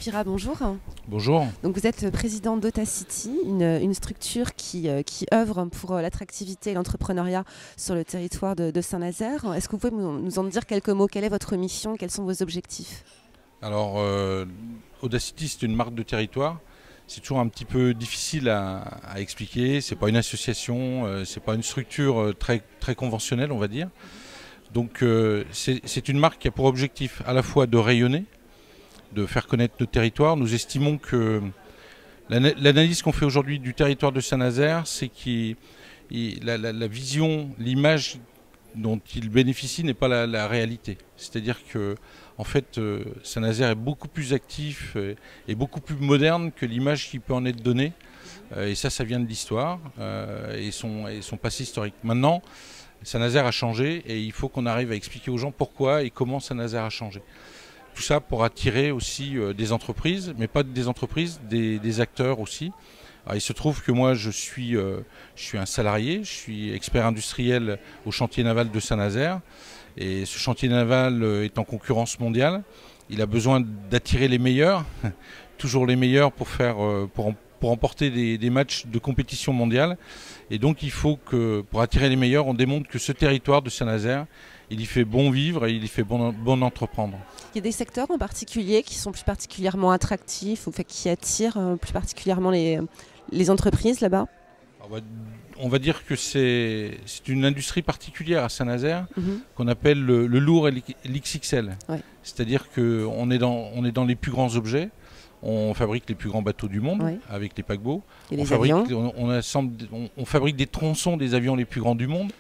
Spira, bonjour. Bonjour. Donc vous êtes président d'Audacity, une structure qui œuvre pour l'attractivité et l'entrepreneuriat sur le territoire de Saint-Nazaire. Est-ce que vous pouvez nous en dire quelques mots? Quelle est votre mission? Quels sont vos objectifs? Alors, Audacity, c'est une marque de territoire. C'est toujours un petit peu difficile à expliquer. C'est pas une association, c'est pas une structure très conventionnelle, on va dire. Donc, c'est une marque qui a pour objectif à la fois de rayonner, de faire connaître notre territoire. Nous estimons que l'analyse qu'on fait aujourd'hui du territoire de Saint-Nazaire, c'est que la vision, l'image dont il bénéficie n'est pas la réalité. C'est-à-dire que, en fait, Saint-Nazaire est beaucoup plus actif et beaucoup plus moderne que l'image qui peut en être donnée. Et ça vient de l'histoire et son passé historique. Maintenant, Saint-Nazaire a changé et il faut qu'on arrive à expliquer aux gens pourquoi et comment Saint-Nazaire a changé. Tout ça pour attirer aussi des entreprises, mais pas des entreprises, des acteurs aussi. Alors, il se trouve que moi je suis un salarié, je suis expert industriel au chantier naval de Saint-Nazaire. Et ce chantier naval est en concurrence mondiale. Il a besoin d'attirer les meilleurs, toujours les meilleurs pour emporter des matchs de compétition mondiale. Et donc il faut que, pour attirer les meilleurs, on démontre que ce territoire de Saint-Nazaire, il y fait bon vivre et il y fait bon entreprendre. Il y a des secteurs en particulier qui sont plus particulièrement attractifs ou qui attirent plus particulièrement les entreprises là-bas? On va dire que c'est une industrie particulière à Saint-Nazaire qu'on appelle le lourd et l'XXL. Ouais. C'est-à-dire qu'on est dans les plus grands objets. On fabrique les plus grands bateaux du monde avec les paquebots. Et les avions. On fabrique des tronçons des avions les plus grands du monde,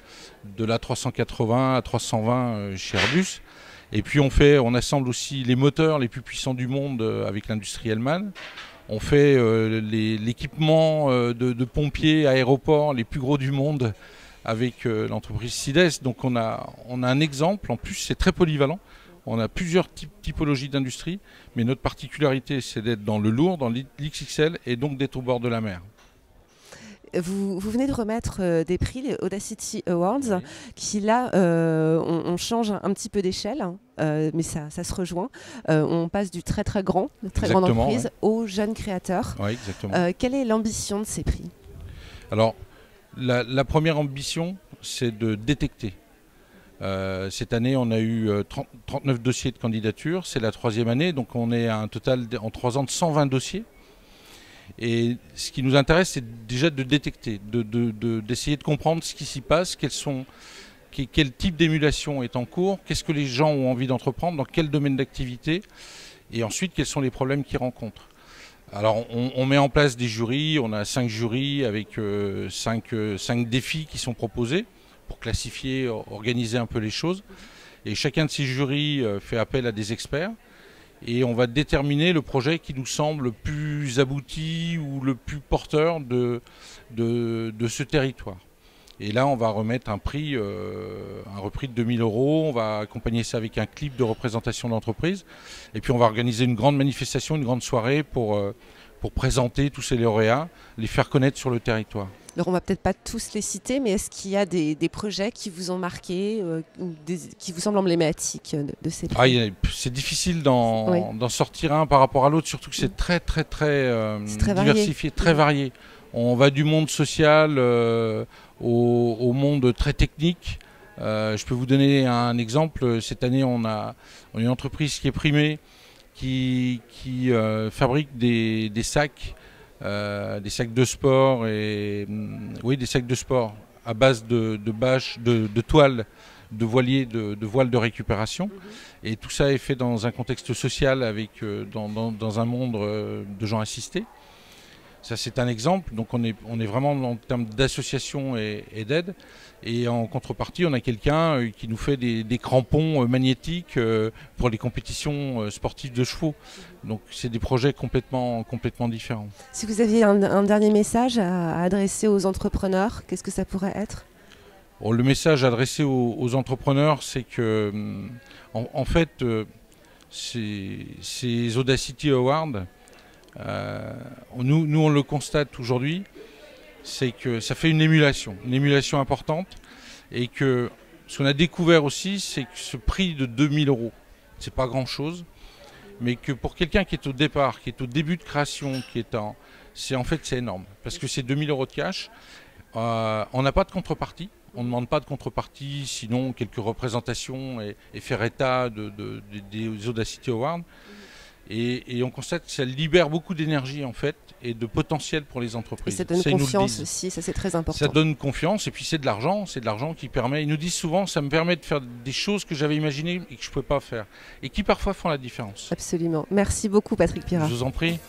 de l'A380 à 320 chez Airbus. Et puis on assemble aussi les moteurs les plus puissants du monde avec l'industrie allemande. On fait l'équipement de pompiers aéroports les plus gros du monde avec l'entreprise Sides. Donc on a un exemple, en plus c'est très polyvalent. On a plusieurs typologies d'industrie, mais notre particularité c'est d'être dans le lourd, dans l'XXL et donc d'être au bord de la mer. Vous venez de remettre des prix, les Audacity Awards, qui là, on change un petit peu d'échelle, mais ça se rejoint. On passe du très grand, de très grande entreprise, aux jeunes créateurs. Oui, exactement. Quelle est l'ambition de ces prix? Alors, la première ambition, c'est de détecter. Cette année, on a eu 39 dossiers de candidature. C'est la 3e année, donc on est à un total en 3 ans de 120 dossiers. Et ce qui nous intéresse, c'est déjà de détecter, d'essayer de comprendre ce qui s'y passe, quel type d'émulation est en cours, qu'est-ce que les gens ont envie d'entreprendre, dans quel domaine d'activité, et ensuite quels sont les problèmes qu'ils rencontrent. Alors on met en place des jurys, on a 5 jurys avec 5 défis qui sont proposés pour classifier, organiser un peu les choses. Et chacun de ces jurys fait appel à des experts. Et on va déterminer le projet qui nous semble le plus abouti ou le plus porteur de ce territoire. Et là, on va remettre un repris de 2000 €. On va accompagner ça avec un clip de représentation d'entreprise. Et puis on va organiser une grande manifestation, une grande soirée pour présenter tous ces lauréats, les faire connaître sur le territoire. Alors on va peut-être pas tous les citer, mais est-ce qu'il y a des projets qui vous ont marqué, qui vous semblent emblématiques de ces prix? C'est difficile d'en sortir un par rapport à l'autre, surtout que c'est très diversifié, très varié. On va du monde social au monde très technique. Je peux vous donner un exemple. Cette année, on a une entreprise qui est primée, qui fabrique des sacs. Des sacs de sport des sacs de sport à base de bâches, de toiles, de voiliers, de voiles de récupération. Et tout ça est fait dans un contexte social avec dans un monde de gens assistés. Ça c'est un exemple. Donc on est vraiment en termes d'association et d'aide. Et en contrepartie, on a quelqu'un qui nous fait des crampons magnétiques pour les compétitions sportives de chevaux. Donc c'est des projets complètement différents. Si vous aviez un dernier message à adresser aux entrepreneurs, qu'est-ce que ça pourrait être? Bon, le message adressé aux entrepreneurs, c'est que en fait, ces Audacity Awards, nous on le constate aujourd'hui, c'est que ça fait une émulation importante, et que ce qu'on a découvert aussi, c'est que ce prix de 2000 €, c'est pas grand-chose, mais que pour quelqu'un qui est au départ, qui est au début de création, c'est énorme, parce que c'est 2000 € de cash. On n'a pas de contrepartie. On ne demande pas de contrepartie, sinon quelques représentations et faire état des Audacity Awards. Et on constate que ça libère beaucoup d'énergie en fait et de potentiel pour les entreprises. Et ça donne confiance aussi, ça c'est très important. Ça donne confiance et puis c'est de l'argent qui permet, ils nous disent souvent, ça me permet de faire des choses que j'avais imaginées et que je ne pouvais pas faire et qui parfois font la différence. Absolument. Merci beaucoup Patrick Pirat. Je vous en prie.